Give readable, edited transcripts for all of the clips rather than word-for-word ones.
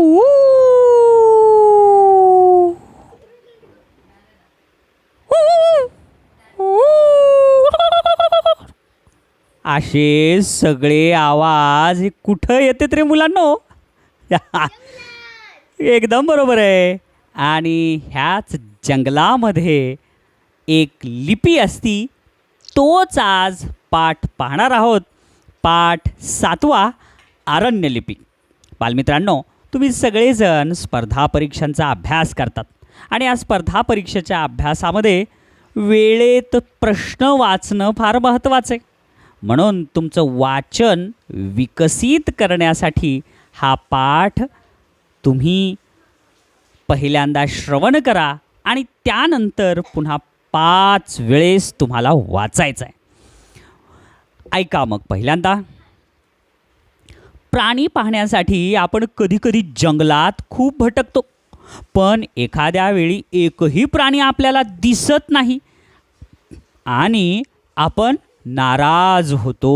ऊ. असे सगळे आवाज कुठं येतात रे मुलांनो? एकदम बरोबर आहे. आणि ह्याच जंगलामध्ये एक लिपी असती. तोच आज पाठ पाहणार आहोत. पाठ 7वा, अरण्यलिपी. बालमित्रांनो, तुम्ही सगळेजण स्पर्धा परीक्षांचा अभ्यास करतात आणि या स्पर्धा परीक्षेच्या अभ्यासामध्ये वेळेत प्रश्न वाचणं फार महत्त्वाचं आहे. म्हणून तुमचं वाचन विकसित करण्यासाठी हा पाठ तुम्ही पहिल्यांदा श्रवण करा आणि त्यानंतर पुन्हा 5 वेळेस तुम्हाला वाचायचं आहे. ऐका मग पहिल्यांदा. प्राणी पाहण्यासाठी आपण कधीकधी जंगलात खूप भटकतो, पण एखाद्या वेळी एकही प्राणी आपल्याला दिसत नाही आणि आपण नाराज होतो,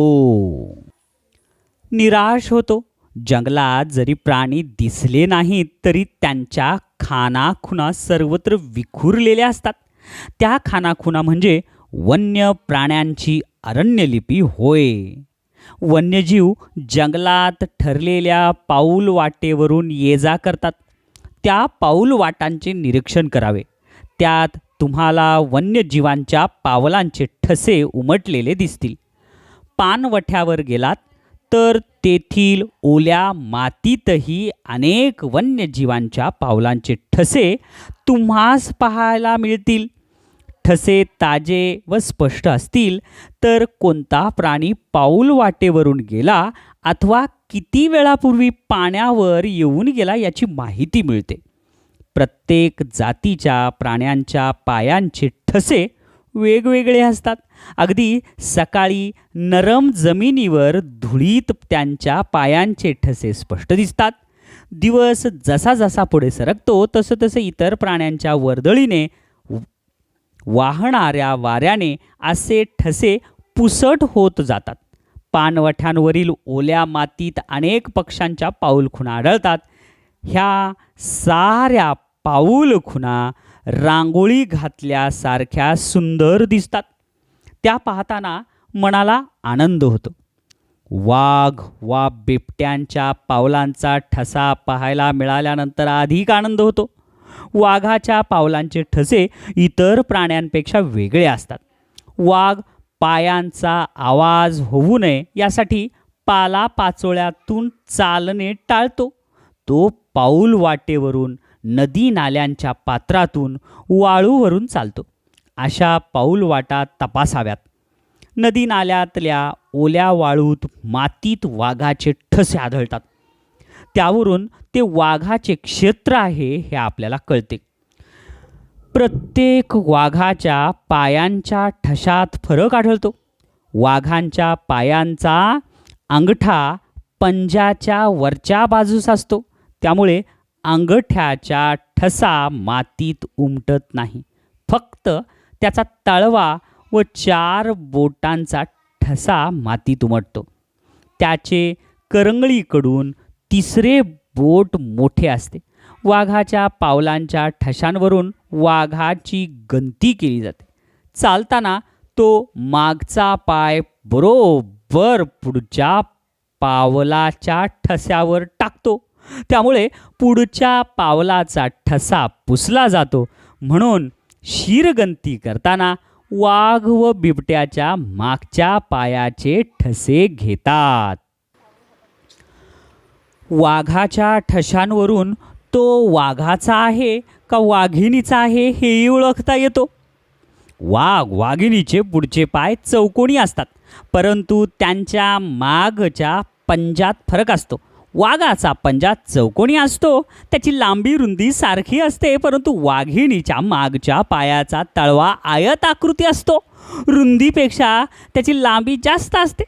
निराश होतो. जंगलात जरी प्राणी दिसले नाहीत तरी त्यांच्या खानाखुणा सर्वत्र विखुरलेल्या असतात. त्या खानाखुणा म्हणजे वन्य प्राण्यांची अरण्यलिपी होय. वन्यजीव जंगलात ठरलेल्या पाऊल वाटेवरून ये जा करतात. त्या पाऊल वाटांचे निरीक्षण करावे. त्यात तुम्हाला वन्यजीवांच्या पावलांचे ठसे उमटलेले दिसतील. पानवठ्यावर गेलात तर तेथील ओल्या मातीतही अनेक वन्यजीवांच्या पावलांचे ठसे तुम्हास पाहायला मिळतील. ठसे ताजे व स्पष्ट असतील तर कोणता प्राणी पाऊल वाटेवरून गेला अथवा किती वेळापूर्वी पाण्यावर येऊन गेला याची माहिती मिळते. प्रत्येक जातीच्या प्राण्यांच्या पायांचे ठसे वेगवेगळे असतात. अगदी सकाळी नरम जमिनीवर धुळीत त्यांच्या पायांचे ठसे स्पष्ट दिसतात. दिवस जसा जसा पुढे सरकतो तसं तसं इतर प्राण्यांच्या वर्दळीने वाहणाऱ्या वाऱ्याने असे ठसे पुसट होत जातात. पानवठ्यांवरील ओल्या मातीत अनेक पक्ष्यांच्या पाऊलखुणा आढळतात. ह्या साऱ्या पाऊलखुणा रांगोळी घातल्यासारख्या सुंदर दिसतात. त्या पाहताना मनाला आनंद होतो. वाघ वा बिबट्यांच्या पावलांचा ठसा पाहायला मिळाल्यानंतर अधिक आनंद होतो. वाघाच्या पावलांचे ठसे इतर प्राण्यांपेक्षा वेगळे असतात. वाघ पायांचा आवाज होऊ नये यासाठी पालापाचोळ्यातून चालणे टाळतो. तो पाऊल वाटेवरून, नदी नाल्यांच्या पात्रातून, वाळूवरून चालतो. अशा पाऊल वाटा तपासाव्यात. नदी नाल्यातल्या ओल्या वाळूत, मातीत वाघाचे ठसे आढळतात. त्यावरून ते वाघाचे क्षेत्र आहे हे आपल्याला कळते. प्रत्येक वाघाच्या पायांच्या ठशात फरक आढळतो. वाघांच्या पायांचा अंगठा पंजाच्या वरच्या बाजूस असतो, त्यामुळे अंगठ्याच्या ठसा मातीत उमटत नाही. फक्त त्याचा तळवा व 4 बोटांचा ठसा मातीत उमटतो. त्याचे करंगळीकडून 3रे बोट मोठे असते. वाघाच्या पावलांच्या ठशांवरून वाघाची गणती केली जाते. चालताना तो मागचा पाय बरोबर पुढच्या पावलाच्या ठस्यावर टाकतो, त्यामुळे पुढच्या पावलाचा ठसा पुसला जातो. म्हणून शिरगंती करताना वाघ व बिबट्याच्या मागच्या पायाचे ठसे घेतात. वाघाच्या ठशांवरून तो वाघाचा आहे का वाघिणीचा आहे हेही ओळखता येतो. वाघिणीचे पुढचे पाय चौकोनी असतात, परंतु त्यांच्या मागच्या पंजात फरक असतो. वाघाचा पंजा चौकोनी असतो, त्याची लांबी रुंदी सारखी असते, परंतु वाघिणीच्या मागच्या पायाचा तळवा आयताकृती असतो. रुंदीपेक्षा त्याची लांबी जास्त असते.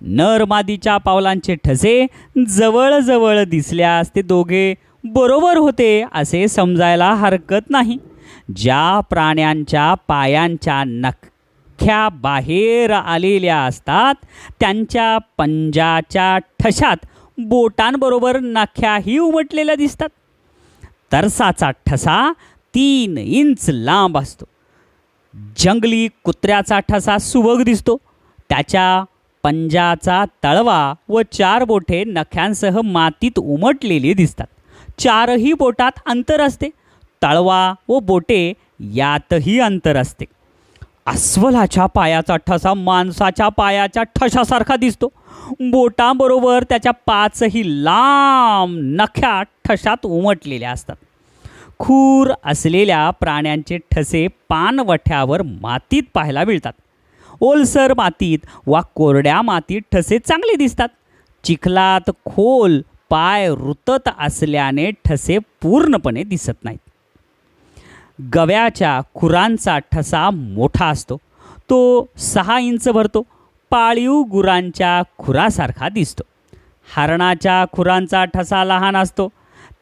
नर मादीच्या पावलांचे ठसे जवळजवळ दिसल्यास ते दोघे बरोबर होते असे समजायला हरकत नाही. ज्या प्राण्यांच्या पायांच्या नख्या बाहेर आलेल्या असतात त्यांच्या पंजाच्या ठशात बोटांबरोबर नख्याही उमटलेल्या दिसतात. तरसाचा ठसा 3 इंच लांब असतो. जंगली कुत्र्याचा ठसा सुबक दिसतो. त्याच्या पंजाचा तळवा व 4 बोटे नख्यांसह मातीत उमटलेली दिसतात. 4ही बोटात अंतर असते. तळवा व बोटे यातही अंतर असते. अस्वलाच्या पायाचा ठसा माणसाच्या पायाच्या ठशासारखा दिसतो. बोटांबरोबर त्याच्या 5ही लांब नख्या ठशात उमटलेल्या असतात. खूर असलेल्या प्राण्यांचे ठसे पानवठ्यावर मातीत पाहायला मिळतात. ओलसर मातीत वा कोरड्या मातीत ठसे चांगले दिसतात. चिखलात खोल पाय रुतत असल्याने ठसे पूर्णपणे दिसत नाहीत. गव्याच्या खुरांचा ठसा मोठा असतो. तो 6 इंच भरतो. पाळीव गुरांच्या खुरासारखा दिसतो. हरणाच्या खुरांचा ठसा लहान असतो.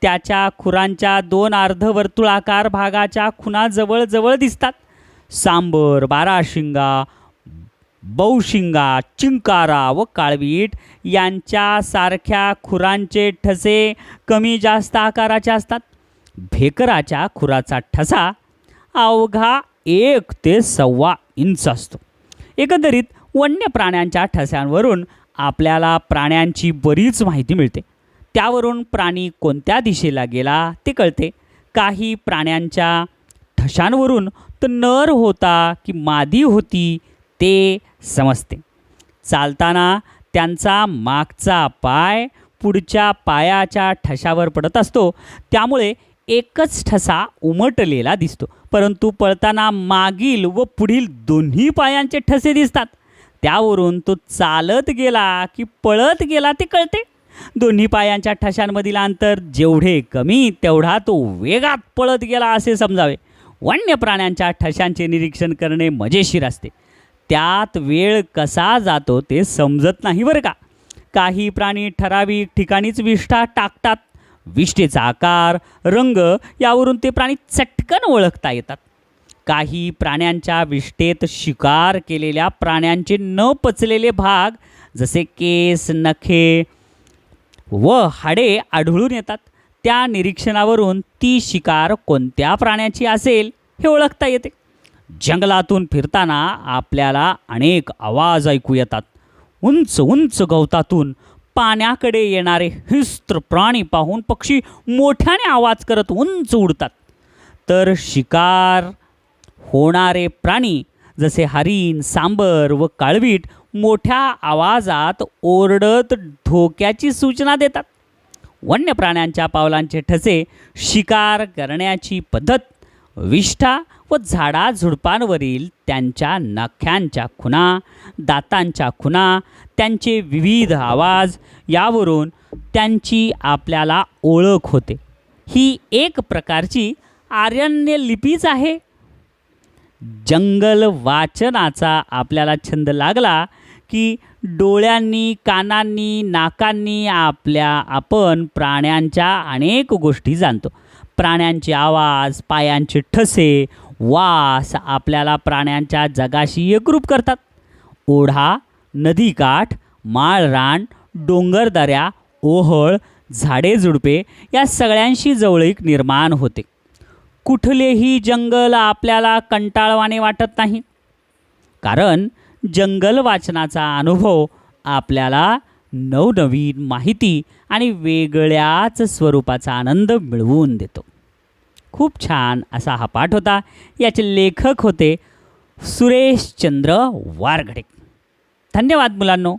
त्याच्या खुरांच्या 2 अर्धवर्तुळाकार भागाच्या खुणा जवळजवळ दिसतात. सांबर, बाराशिंगा, बौशिंगा, चिंकारा व काळवीट यांच्यासारख्या खुरांचे ठसे कमी जास्त आकाराचे असतात. भेकराच्या खुराचा ठसा अवघा 1 ते 1.25 इंच असतो. एकंदरीत वन्य प्राण्यांच्या ठस्यांवरून आपल्याला प्राण्यांची बरीच माहिती मिळते. त्यावरून प्राणी कोणत्या दिशेला गेला ते कळते. काही प्राण्यांच्या ठशांवरून तो नर होता की मादी होती ते समजते. चालताना त्यांचा मागचा पाय पुढच्या पायाच्या ठशावर पडत असतो. त्यामुळे एकच ठसा उमटलेला दिसतो. परंतु पळताना मागील व पुढील दोन्ही पायांचे ठसे दिसतात. त्यावरून तो चालत गेला की पळत गेला ते कळते. दोन्ही पायांच्या ठशांमधील अंतर जेवढे कमी तेवढा तो वेगात पळत गेला असे समजावे. वन्य प्राण्यांच्या ठशांचे निरीक्षण करणे मजेशीर असते. त्यात वेळ कसा जातो ते समजत नाही बरं का. काही प्राणी ठराविक ठिकाणीच विष्ठा टाकतात. विष्ठेचा आकार, रंग यावरून ते प्राणी चटकन ओळखता येतात. काही प्राण्यांच्या विष्ठेत शिकार केलेल्या प्राण्यांचे न पचलेले भाग जसे केस, नखे व हाडे आढळून येतात. त्या निरीक्षणावरून ती शिकार कोणत्या प्राण्याची असेल हे ओळखता येते. जंगलातून फिरताना आपल्याला अनेक आवाज ऐकू येतात. उंच उंच गवतातून पाण्याकडे येणारे हिंस्त्र प्राणी पाहून पक्षी मोठ्याने आवाज करत उंच उडतात. तर शिकार होणारे प्राणी जसे हरिण, सांबर व काळवीट मोठ्या आवाजात ओरडत धोक्याची सूचना देतात. वन्य प्राण्यांच्या पावलांचे ठसे शिकार करण्याची पद्धत, विष्ठा व झाडाझुडपांवरील त्यांच्या नख्यांच्या खुणा, दातांच्या खुणा, त्यांचे विविध आवाज यावरून त्यांची आपल्याला ओळख होते. ही एक प्रकारची आर्यन लिपीच आहे. जंगल वाचनाचा आपल्याला छंद लागला की डोळ्यांनी, कानांनी, नाकांनी आपण प्राण्यांच्या अनेक गोष्टी जाणतो. प्राण्यांचे आवाज, पायांचे ठसे, वास आपल्याला प्राण्यांच्या जगाशी एकरूप करतात. ओढा, नदीकाठ, माळरान, डोंगरदऱ्या, ओहळ, झाडे झुडपे या सगळ्यांशी जवळीक निर्माण होते. कुठलेही जंगल आपल्याला कंटाळवाणे वाटत नाही, कारण जंगल वाचनाचा अनुभव आपल्याला नवनवीन माहिती आणि वेगळ्याच स्वरूपाचा आनंद मिळवून देतो. खूप छान असा हा पाठ होता. याचे लेखक होते सुरेशचंद्र वारघडे. धन्यवाद मुलांनो.